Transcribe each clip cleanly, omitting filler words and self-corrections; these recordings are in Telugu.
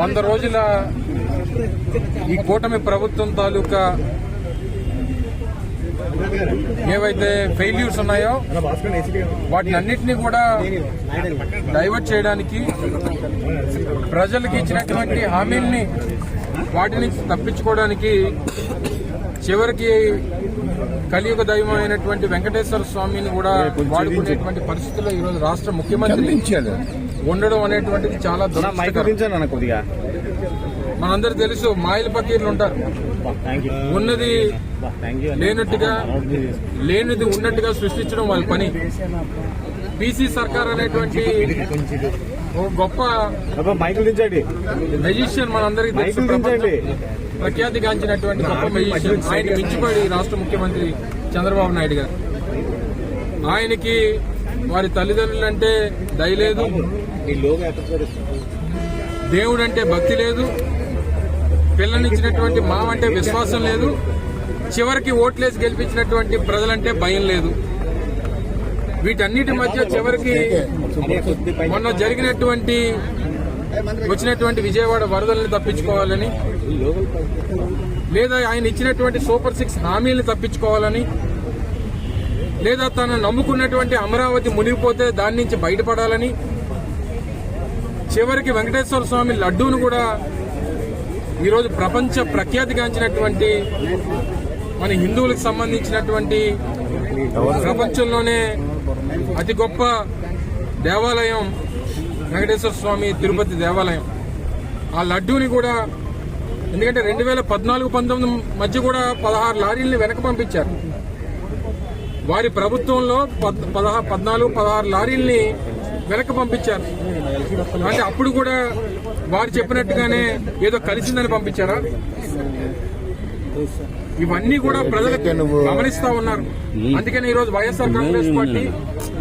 100 రోజుల ఈ కూటమి ప్రభుత్వం తాలూకా ఏవైతే ఫెయిల్యూర్స్ ఉన్నాయో వాటిని అన్నింటినీ కూడా డైవర్ట్ చేయడానికి, ప్రజలకు ఇచ్చినటువంటి హామీల్ని వాటి నుంచి తప్పించుకోవడానికి చివరికి కలియుగ దైవం అయినటువంటి వెంకటేశ్వర స్వామిని కూడా వాడుకునేటువంటి పరిస్థితుల్లో ఈరోజు రాష్ట్ర ముఖ్యమంత్రి ఉండడం అనేటువంటిది చాలా దురదృష్టకరం. మనందరికీ తెలుసు, మాయల పకీర్లు ఉంటారు. ఉన్నది లేనట్టుగా, లేనిది ఉన్నట్టుగా సృష్టించడం వాళ్ళ పని. పీసీ సర్కార్ అనేటువంటి గొప్ప మెజిషియన్ మనందరికీ తెలుసు, ప్రఖ్యాతిగాంచినటువంటి గొప్ప మెజిషియన్. ఆయన మించిపడి రాష్ట్ర ముఖ్యమంత్రి చంద్రబాబు నాయుడు గారు. ఆయనకి వారి తల్లిదండ్రులంటే దయ లేదు, దేవుడంటే భక్తి లేదు, పిల్లనిచ్చినటువంటి మావంటే విశ్వాసం లేదు, చివరికి ఓట్లేసి గెలిపించినటువంటి ప్రజలంటే భయం లేదు. వీటన్నిటి మధ్య చివరికి మొన్న వచ్చినటువంటి విజయవాడ వరదల్ని తప్పించుకోవాలని, లేదా ఆయన ఇచ్చినటువంటి సూపర్ 6 హామీలను తప్పించుకోవాలని, లేదా తను నమ్ముకున్నటువంటి అమరావతి మునిగిపోతే దాని నుంచి బయటపడాలని, చివరికి వెంకటేశ్వర స్వామి లడ్డూను కూడా ఈరోజు ప్రపంచ ప్రఖ్యాతిగాంచినటువంటి మన హిందువులకు సంబంధించినటువంటి ప్రపంచంలోనే అతి గొప్ప దేవాలయం వెంకటేశ్వర స్వామి తిరుపతి దేవాలయం. ఆ లడ్డూని కూడా, ఎందుకంటే 2014-19 మధ్య కూడా 16 లారీల్ని వెనక పంపించారు. వారి ప్రభుత్వంలో 14-16 లారీల్ని వెనక పంపించారు. అంటే అప్పుడు కూడా వారు చెప్పినట్టుగానే ఏదో కలిసిందని పంపించారా? ఇవన్నీ కూడా ప్రజలకు గమనిస్తా ఉన్నారు. అందుకని ఈరోజు వైఎస్ఆర్ కాంగ్రెస్ పార్టీ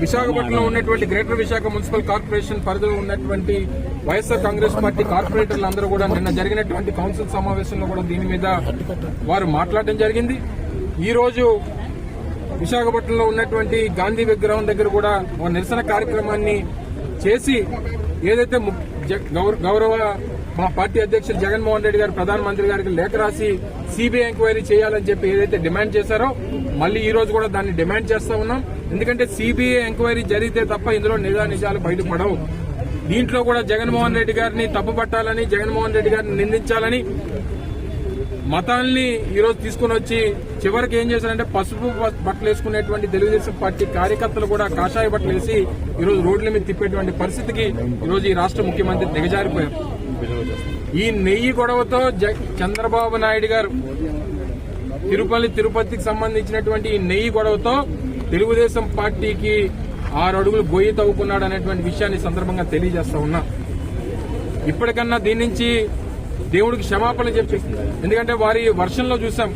విశాఖపట్నంలో ఉన్నటువంటి గ్రేటర్ విశాఖ మున్సిపల్ కార్పొరేషన్ పరిధిలో ఉన్నటువంటి వైఎస్ఆర్ కాంగ్రెస్ పార్టీ కార్పొరేటర్లు అందరూ కూడా నిన్న జరిగినటువంటి కౌన్సిల్ సమావేశంలో కూడా దీని మీద వారు మాట్లాడడం జరిగింది. ఈ రోజు విశాఖపట్నంలో ఉన్నటువంటి గాంధీ విగ్రహం దగ్గర కూడా ఒక నిరసన కార్యక్రమాన్ని చేసి, ఏదైతే గౌరవ మా పార్టీ అధ్యక్షులు జగన్మోహన్ రెడ్డి గారు ప్రధానమంత్రి గారికి లేఖ రాసి సిబిఐ ఎంక్వైరీ చేయాలని చెప్పి ఏదైతే డిమాండ్ చేశారో, మళ్లీ ఈ రోజు కూడా దాన్ని డిమాండ్ చేస్తా ఉన్నాం. ఎందుకంటే సిబిఐ ఎంక్వైరీ జరిగితే తప్ప ఇందులో నిజాలు బయటపడవు. దీంట్లో కూడా జగన్మోహన్ రెడ్డి గారిని తప్పుపట్టాలని, జగన్మోహన్ రెడ్డి గారిని నిందించాలని మతాల్ని ఈరోజు తీసుకుని వచ్చి చివరికి ఏం చేశారంటే పసుపు బట్టలు వేసుకునేటువంటి తెలుగుదేశం పార్టీ కార్యకర్తలు కూడా కాషాయ బట్టలు వేసి ఈరోజు రోడ్ల మీద తిప్పేటువంటి పరిస్థితికి ఈరోజు ఈ రాష్ట్ర ముఖ్యమంత్రి దిగజారిపోయారు. ఈ నెయ్యి గొడవతో చంద్రబాబు నాయుడు గారు తిరుపతికి సంబంధించినటువంటి ఈ నెయ్యి గొడవతో తెలుగుదేశం పార్టీకి 6 అడుగులు గొయ్యి తవ్వుకున్నాడు అనేటువంటి విషయాన్ని సందర్భంగా తెలియజేస్తా ఉన్నా. ఇప్పటికన్నా దీని నుంచి దేవుడికి క్షమాపణ చెప్పి, ఎందుకంటే వారి వర్షంలో చూసాం,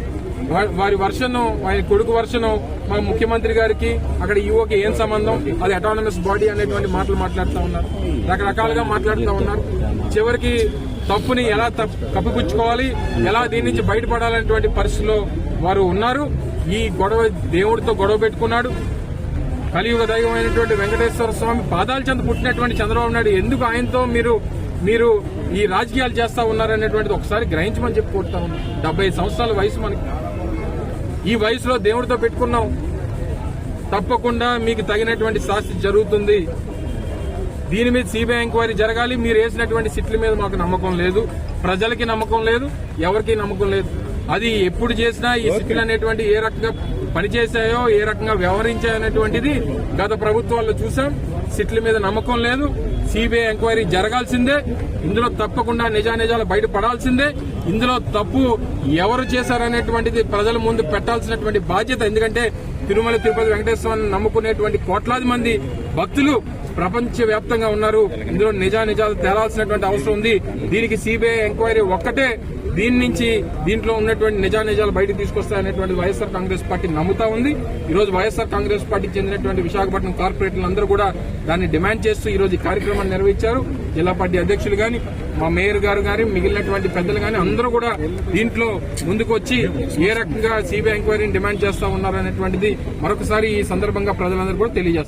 వారి కొడుకు వర్షను మా ముఖ్యమంత్రి గారికి అక్కడ ఈఓకి ఏం సంబంధం, అది అటానమస్ బాడీ అనేటువంటి మాటలు మాట్లాడుతూ ఉన్నారు, రకరకాలుగా మాట్లాడుతూ ఉన్నారు. చివరికి తప్పుని ఎలా కప్పిపుచ్చుకోవాలి, ఎలా దీని నుంచి బయటపడాలనేటువంటి పరిస్థితిలో వారు ఉన్నారు. ఈ గొడవ దేవుడితో గొడవ పెట్టుకున్నాడు. కలియుగ దైవం అయినటువంటి వెంకటేశ్వర స్వామి పాదాల చెంత పుట్టినటువంటి చంద్రబాబు నాయుడు ఎందుకు ఆయనతో మీరు ఈ రాజకీయాలు చేస్తా ఉన్నారనేటువంటిది ఒకసారి గ్రహించమని చెప్పి కోరుతా ఉన్నాం. 75 సంవత్సరాల వయసు మనకి. ఈ వయసులో దేవుడితో పెట్టుకున్నాం, తప్పకుండా మీకు తగినటువంటి శాస్తి జరుగుతుంది. దీని మీద సిబిఐ ఎంక్వైరీ జరగాలి. మీరు వేసినటువంటి సిట్ల మీద మాకు నమ్మకం లేదు, ప్రజలకి నమ్మకం లేదు, ఎవరికి నమ్మకం లేదు. అది ఎప్పుడు చేసినా ఈ సిట్లు అనేటువంటి ఏ రకంగా పనిచేశాయో, ఏ రకంగా వ్యవహరించాయో అనేటువంటిది గత ప్రభుత్వాల్లో చూసాం. సిట్ల మీద నమ్మకం లేదు. సిబిఐ ఎంక్వైరీ జరగాల్సిందే. ఇందులో తప్పకుండా నిజాలు బయటపడాల్సిందే. ఇందులో తప్పు ఎవరు చేశారనేటువంటిది ప్రజల ముందు పెట్టాల్సినటువంటి బాధ్యత. ఎందుకంటే తిరుమల తిరుపతి వెంకటేశ్వరాన్ని నమ్ముకునేటువంటి కోట్లాది మంది భక్తులు ప్రపంచ వ్యాప్తంగా ఉన్నారు. ఇందులో నిజాలు తేలాల్సినటువంటి అవసరం ఉంది. దీనికి సిబిఐ ఎంక్వైరీ ఒక్కటే దీంట్లో ఉన్నటువంటి నిజాలు బయటకు తీసుకొస్తాయనేటువంటి వైఎస్ఆర్ కాంగ్రెస్ పార్టీ నమ్ముతా ఉంది. ఈ రోజు వైఎస్ఆర్ కాంగ్రెస్ పార్టీకి చెందినటువంటి విశాఖపట్నం కార్పొరేటర్లు అందరూ కూడా దాన్ని డిమాండ్ చేస్తూ ఈ రోజు ఈ కార్యక్రమాన్ని నిర్వహించారు. జిల్లా పార్టీ అధ్యక్షులు గాని, మా మేయర్ గారు గాని, మిగిలినటువంటి పెద్దలు గాని అందరూ కూడా దీంట్లో ముందుకు వచ్చి ఏ రకంగా సిబిఐ ఎంక్వైరీని డిమాండ్ చేస్తా ఉన్నారనేటువంటిది మరొకసారి ఈ సందర్భంగా ప్రజలందరూ కూడా తెలియజేస్తారు.